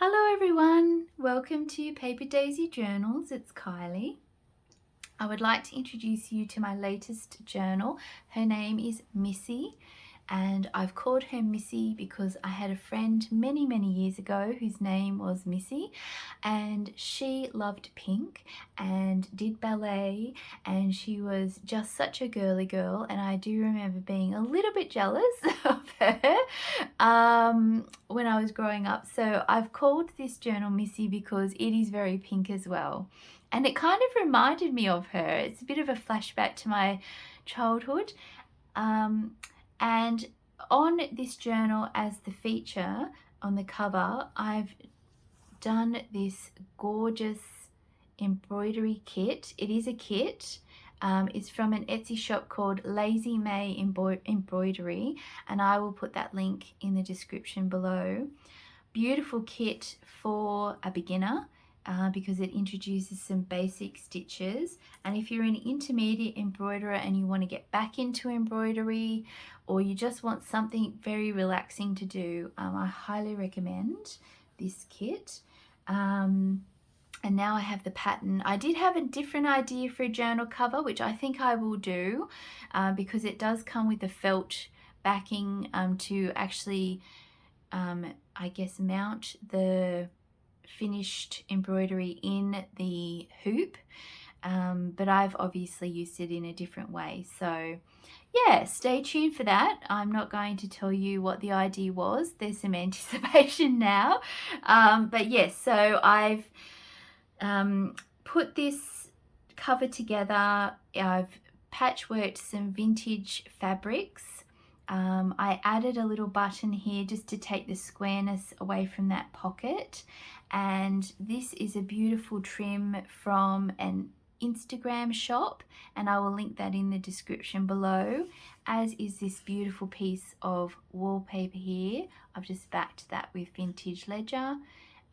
Hello everyone, welcome to Paper Daisy Journals. It's Kylie. I would like to introduce you to my latest journal. Her name is Missy, and I've called her Missy because I had a friend many years ago whose name was Missy, and she loved pink and did ballet, and she was just such a girly girl, and I do remember being a little bit jealous of her when I was growing up. So I've called this journal Missy because it is very pink as well. And it kind of reminded me of her. It's a bit of a flashback to my childhood. And on this journal, as the feature on the cover, I've done this gorgeous embroidery kit. It is a kit. It's from an Etsy shop called LazyMayEmbroidery, and I will put that link in the description below. Beautiful kit for a beginner. Because it introduces some basic stitches, and if you're an intermediate embroiderer and you want to get back into embroidery, or you just want something very relaxing to do, I highly recommend this kit. And now I have the pattern. I did have a different idea for a journal cover, which I think I will do, because it does come with a felt backing to actually I guess mount the finished embroidery in the hoop, but I've obviously used it in a different way. So yeah, stay tuned for that. I'm not going to tell you what the idea was. There's some anticipation now, but yes, so I've put this cover together. I've patchworked some vintage fabrics. I added a little button here just to take the squareness away from that pocket, and this is a beautiful trim from an Instagram shop, and I will link that in the description below, as is this beautiful piece of wallpaper here. I've just backed that with vintage ledger,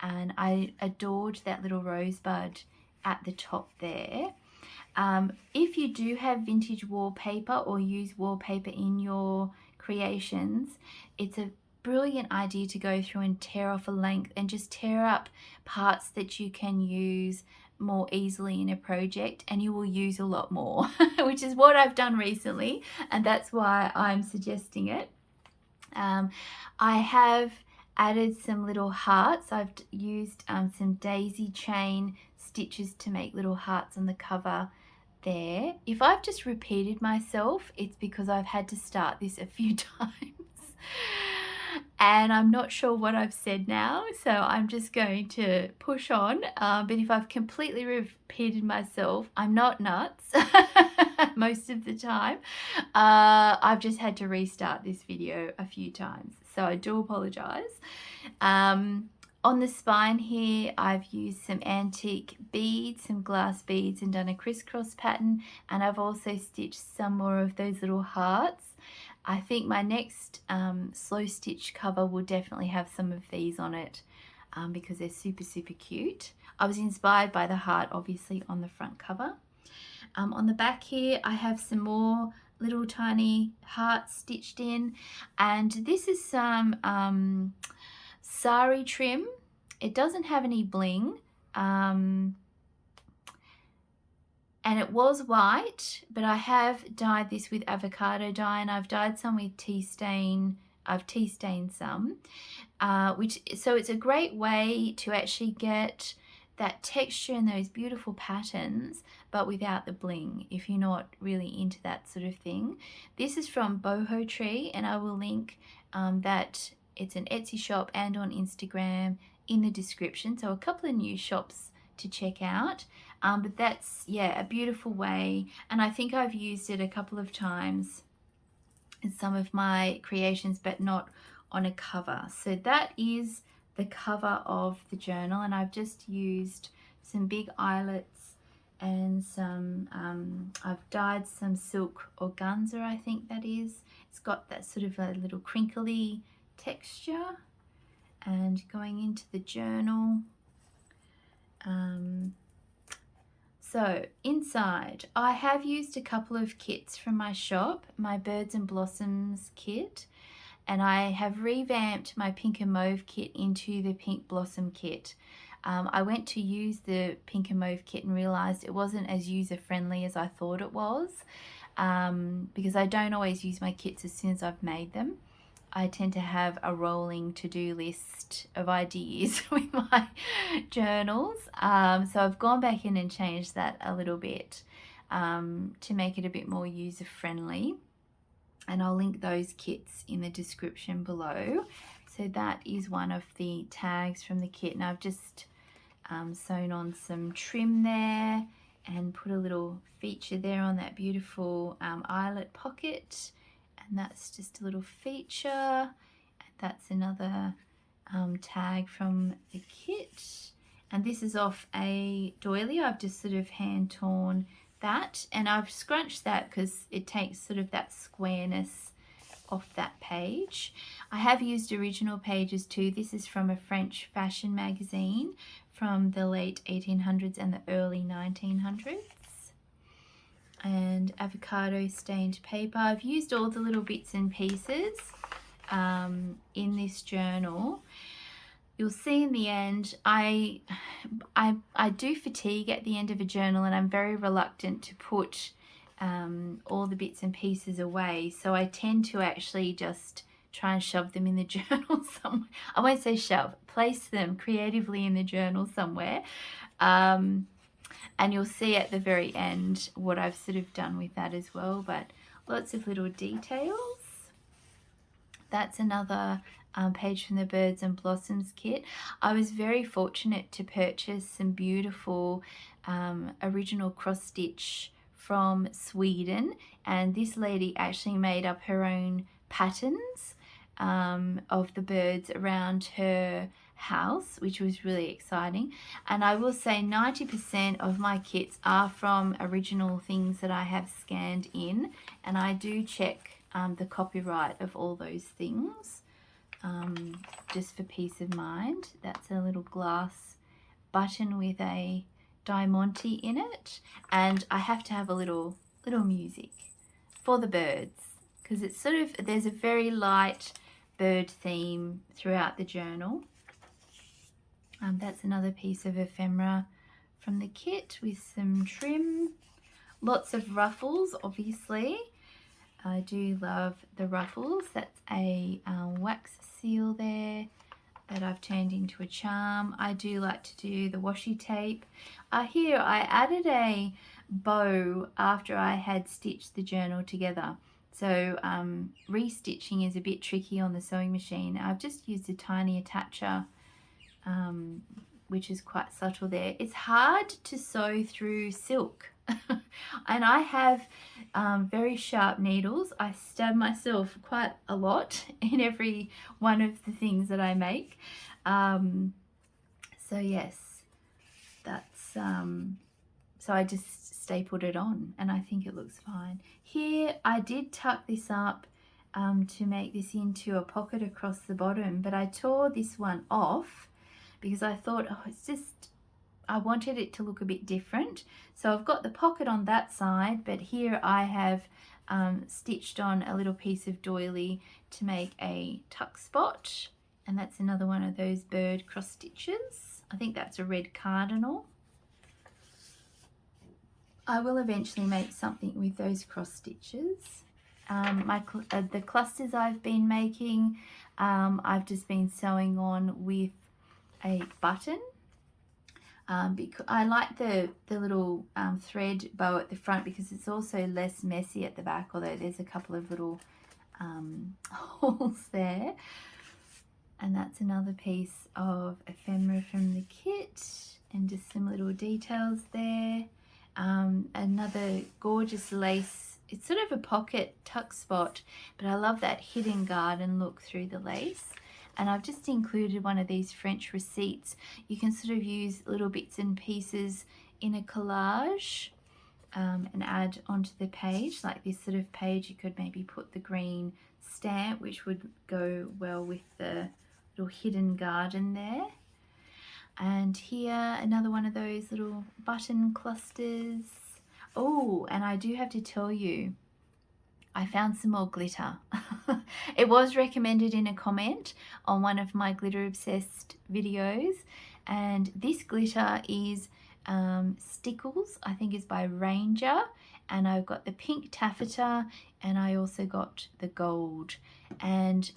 and I adored that little rosebud at the top there. If you do have vintage wallpaper or use wallpaper in your creations, it's a brilliant idea to go through and tear off a length and just tear up parts that you can use more easily in a project, and you will use a lot more, which is what I've done recently, and that's why I'm suggesting it. I have added some little hearts. I've used some daisy chain stitches to make little hearts on the cover there. If I've just repeated myself, it's because I've had to start this a few times and I'm not sure what I've said now, so I'm just going to push on. But if I've completely repeated myself, I'm not nuts most of the time. I've just had to restart this video a few times, so I do apologize. On the spine here, I've used some antique beads, some glass beads, and done a crisscross pattern, and I've also stitched some more of those little hearts. I think my next slow stitch cover will definitely have some of these on it, because they're super cute. I was inspired by the heart obviously on the front cover. On the back here I have some more little tiny hearts stitched in, and this is some Sari Trim. It doesn't have any bling, and it was white, but I have dyed this with avocado dye, and I've dyed some with tea stain. I've tea stained some, so it's a great way to actually get that texture and those beautiful patterns, but without the bling, if you're not really into that sort of thing. This is from BohoTree, and I will link that. It's an Etsy shop and on Instagram in the description, so a couple of new shops to check out. But that's, yeah, a beautiful way, and I think I've used it a couple of times in some of my creations, but not on a cover. So that is the cover of the journal, and I've just used some big eyelets and some, I've dyed some silk organza, I think that is. It's got that sort of a little crinkly texture. And going into the journal, so inside I have used a couple of kits from my shop, my Birds and Blossoms kit, and I have revamped my pink and mauve kit into the pink blossom kit. I went to use the pink and mauve kit and realized it wasn't as user-friendly as I thought it was, because I don't always use my kits as soon as I've made them. I tend to have a rolling to-do list of ideas with my journals. So I've gone back in and changed that a little bit to make it a bit more user-friendly. And I'll link those kits in the description below. So that is one of the tags from the kit. And I've just sewn on some trim there and put a little feature there on that beautiful eyelet pocket. And that's just a little feature. And that's another tag from the kit. And this is off a doily. I've just sort of hand torn that, and I've scrunched that because it takes sort of that squareness off that page. I have used original pages too. This is from a French fashion magazine from the late 1800s and the early 1900s. And avocado stained paper. I've used all the little bits and pieces in this journal. You'll see in the end, I do fatigue at the end of a journal, and I'm very reluctant to put all the bits and pieces away. So I tend to actually just try and shove them in the journal somewhere. I won't say shove, place them creatively in the journal somewhere. And you'll see at the very end what I've sort of done with that as well, but lots of little details. That's another page from the Birds and Blossoms kit. I was very fortunate to purchase some beautiful original cross stitch from Sweden, and this lady actually made up her own patterns of the birds around her house, which was really exciting. And I will say 90% of my kits are from original things that I have scanned in, and I do check the copyright of all those things, just for peace of mind. That's a little glass button with a diamante in it, and I have to have a little music for the birds because it's sort of, there's a very light bird theme throughout the journal. That's another piece of ephemera from the kit with some trim. Lots of ruffles, obviously. I do love the ruffles. That's a wax seal there that I've turned into a charm. I do like to do the washi tape. Here I added a bow after I had stitched the journal together. So restitching is a bit tricky on the sewing machine. I've just used a tiny attacher, which is quite subtle there. It's hard to sew through silk. And I have very sharp needles. I stab myself quite a lot in every one of the things that I make. So yes, that's so I just stapled it on and I think it looks fine. Here I did tuck this up to make this into a pocket across the bottom, but I tore this one off because I thought, oh, it's just, I wanted it to look a bit different. So I've got the pocket on that side, but here I have stitched on a little piece of doily to make a tuck spot. And that's another one of those bird cross stitches. I think that's a red cardinal. I will eventually make something with those cross stitches. The clusters I've been making, I've just been sewing on with a button. Because I like the little thread bow at the front because it's also less messy at the back, although there's a couple of little holes there. And that's another piece of ephemera from the kit and just some little details there. Another gorgeous lace. It's sort of a pocket tuck spot, but I love that hidden garden look through the lace. And I've just included one of these French receipts. You can sort of use little bits and pieces in a collage and add onto the page. Like this sort of page, you could maybe put the green stamp, which would go well with the little hidden garden there. And here, another one of those little button clusters. Oh, and I do have to tell you, I found some more glitter. It was recommended in a comment on one of my glitter obsessed videos, and this glitter is Stickles, I think is by Ranger, and I've got the pink taffeta, and I also got the gold, and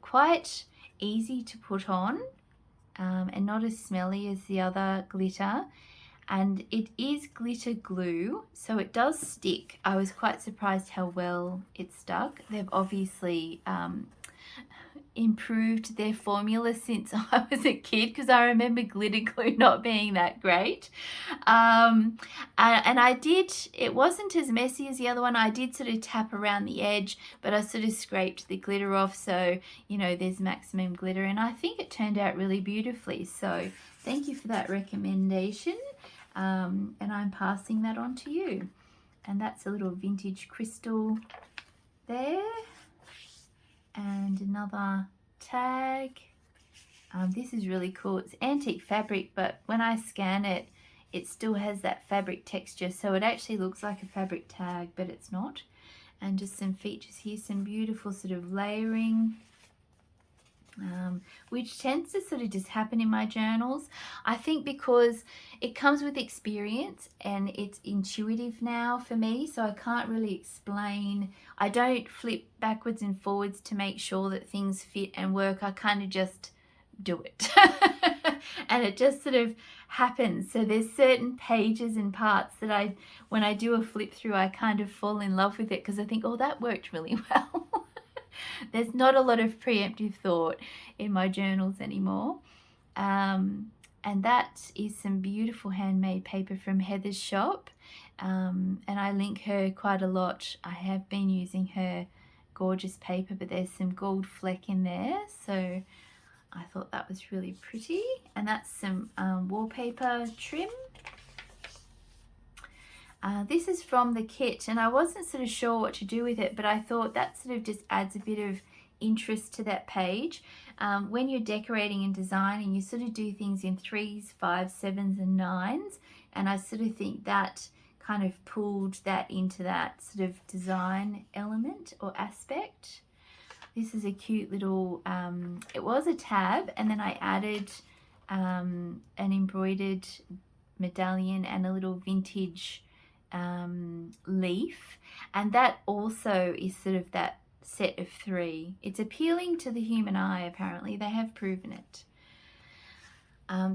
quite easy to put on, and not as smelly as the other glitter. And it is glitter glue, so it does stick. I was quite surprised how well it stuck. They've obviously improved their formula since I was a kid, because I remember glitter glue not being that great. And I did, it wasn't as messy as the other one. I did sort of tap around the edge, but I sort of scraped the glitter off, so you know there's maximum glitter, and I think it turned out really beautifully. So thank you for that recommendation. And I'm passing that on to you. And that's a little vintage crystal there, and another tag. This is really cool. It's antique fabric, but when I scan it, it still has that fabric texture, so it actually looks like a fabric tag, but it's not. And just some features here, some beautiful sort of layering, which tends to sort of just happen in my journals. I think because it comes with experience and it's intuitive now for me, so I can't really explain. I don't flip backwards and forwards to make sure that things fit and work. I kind of just do it and it just sort of happens. So there's certain pages and parts that when I do a flip through, I kind of fall in love with it because I think, oh, that worked really well. There's not a lot of preemptive thought in my journals anymore. And that is some beautiful handmade paper from Heather's shop. And I link her quite a lot. I have been using her gorgeous paper, but there's some gold fleck in there. So I thought that was really pretty. And that's some wallpaper trim. This is from the kit, and I wasn't sort of sure what to do with it, but I thought that sort of just adds a bit of interest to that page. When you're decorating and designing, you sort of do things in 3s, 5s, 7s and 9s, and I sort of think that kind of pulled that into that sort of design element or aspect. This is a cute little, it was a tab, and then I added an embroidered medallion and a little vintage leaf, and that also is sort of that set of 3. It's appealing to the human eye, apparently. They have proven it.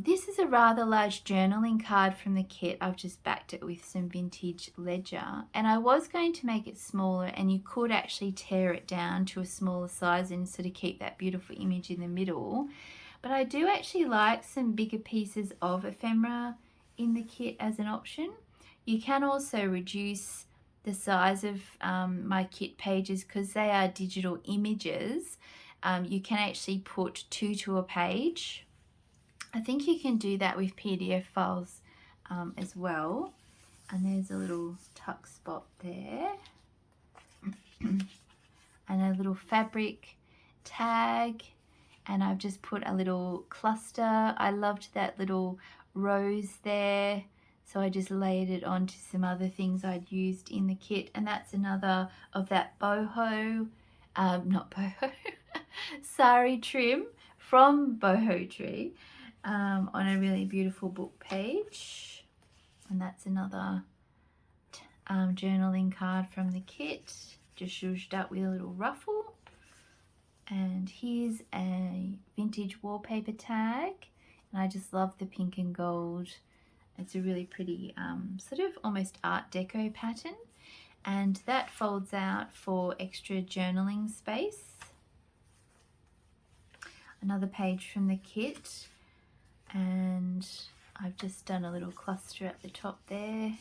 This is a rather large journaling card from the kit. I've just backed it with some vintage ledger, and I was going to make it smaller, and you could actually tear it down to a smaller size and sort of keep that beautiful image in the middle. But I do actually like some bigger pieces of ephemera in the kit as an option. You can also reduce the size of my kit pages because they are digital images. You can actually put 2 to a page. I think you can do that with PDF files as well. And there's a little tuck spot there. And a little fabric tag. And I've just put a little cluster. I loved that little rose there. So I just layered it onto some other things I'd used in the kit. And that's another of that Sari Trim from BohoTree on a really beautiful book page. And that's another journaling card from the kit, just zhuzhed up with a little ruffle. And here's a vintage wallpaper tag. And I just love the pink and gold. It's a really pretty sort of almost art deco pattern, and that folds out for extra journaling space. Another page from the kit, and I've just done a little cluster at the top there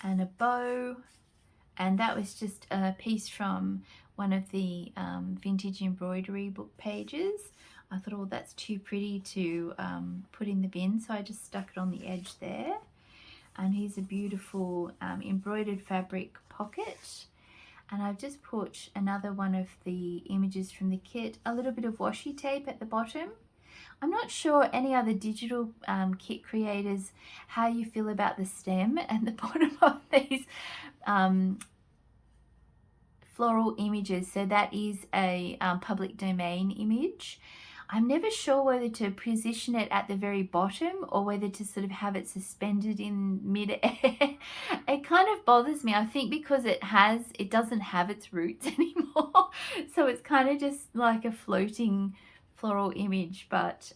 and a bow, and that was just a piece from one of the vintage embroidery book pages. I thought, oh, that's too pretty to put in the bin, so I just stuck it on the edge there. And here's a beautiful embroidered fabric pocket. And I've just put another one of the images from the kit, a little bit of washi tape at the bottom. I'm not sure any other digital kit creators how you feel about the stem and the bottom of these floral images. So that is a public domain image. I'm never sure whether to position it at the very bottom or whether to sort of have it suspended in mid-air. It kind of bothers me, I think, because it doesn't have its roots anymore. So it's kind of just like a floating floral image, but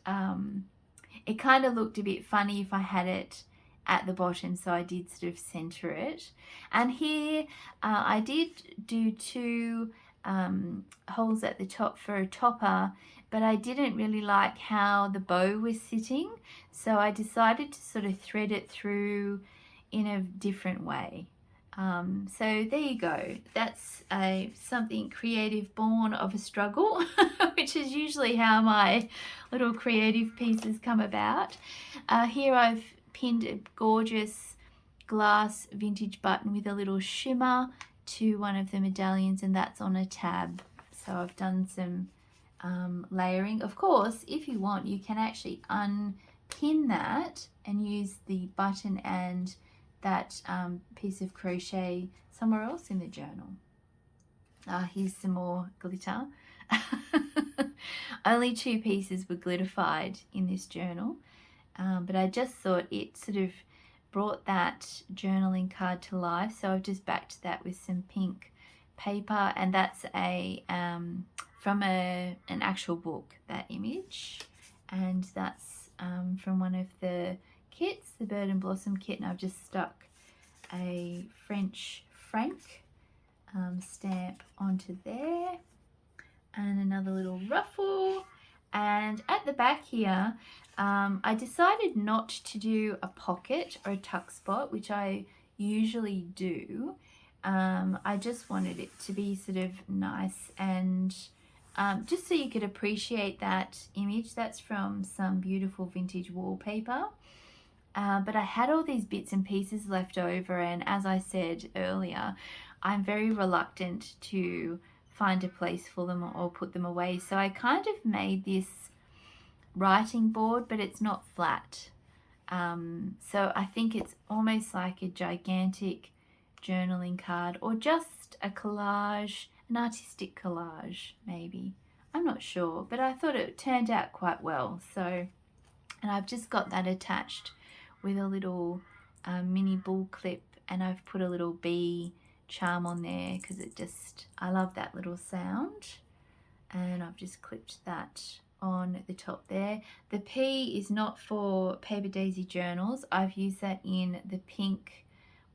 it kind of looked a bit funny if I had it at the bottom, so I did sort of center it. And here I did do two holes at the top for a topper, but I didn't really like how the bow was sitting, so I decided to sort of thread it through in a different way. So there you go. That's something creative born of a struggle, which is usually how my little creative pieces come about. Here I've pinned a gorgeous glass vintage button with a little shimmer to one of the medallions, and that's on a tab. So I've done some layering. Of course, if you want, you can actually unpin that and use the button and that piece of crochet somewhere else in the journal. Here's some more glitter. Only 2 pieces were glitterified in this journal, but I just thought it sort of brought that journaling card to life, so I've just backed that with some pink paper, and that's a from an actual book, that image, and that's from one of the kits, the Bird and Blossom kit, and I've just stuck a French franc stamp onto there, and another little ruffle. And at the back here, I decided not to do a pocket or a tuck spot, which I usually do. I just wanted it to be sort of nice, and just so you could appreciate that image. That's from some beautiful vintage wallpaper. But I had all these bits and pieces left over, and as I said earlier, I'm very reluctant to find a place for them or put them away. So I kind of made this writing board, but it's not flat. So I think it's almost like a gigantic journaling card, or just a collage, an artistic collage maybe. I'm not sure, but I thought it turned out quite well. So, and I've just got that attached with a little mini bull clip, and I've put a little bee charm on there because I love that little sound, and I've just clipped that on the top there. The P is not for PaperDaisyJournals. I've used that in the Pink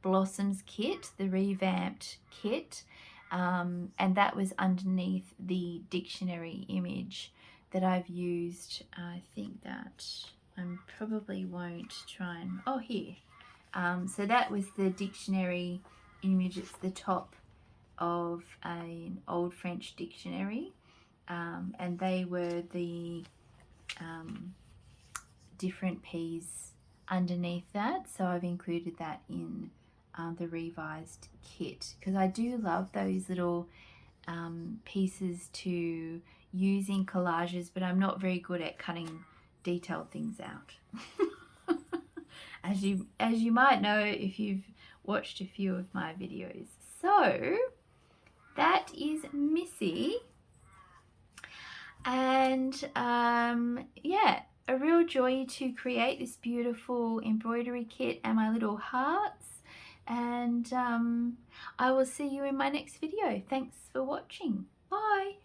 Blossoms kit, the revamped kit, and that was underneath the dictionary image that I've used. I think that I probably won't try and, oh, here. So that was the dictionary image. It's the top of an old French dictionary, and they were the different P's underneath that. So I've included that in the revised kit, because I do love those little pieces to use in collages, but I'm not very good at cutting detailed things out. as you might know if you've watched a few of my videos. So that is Missy, and yeah, a real joy to create this beautiful embroidery kit and my little hearts, and I will see you in my next video. Thanks for watching. Bye.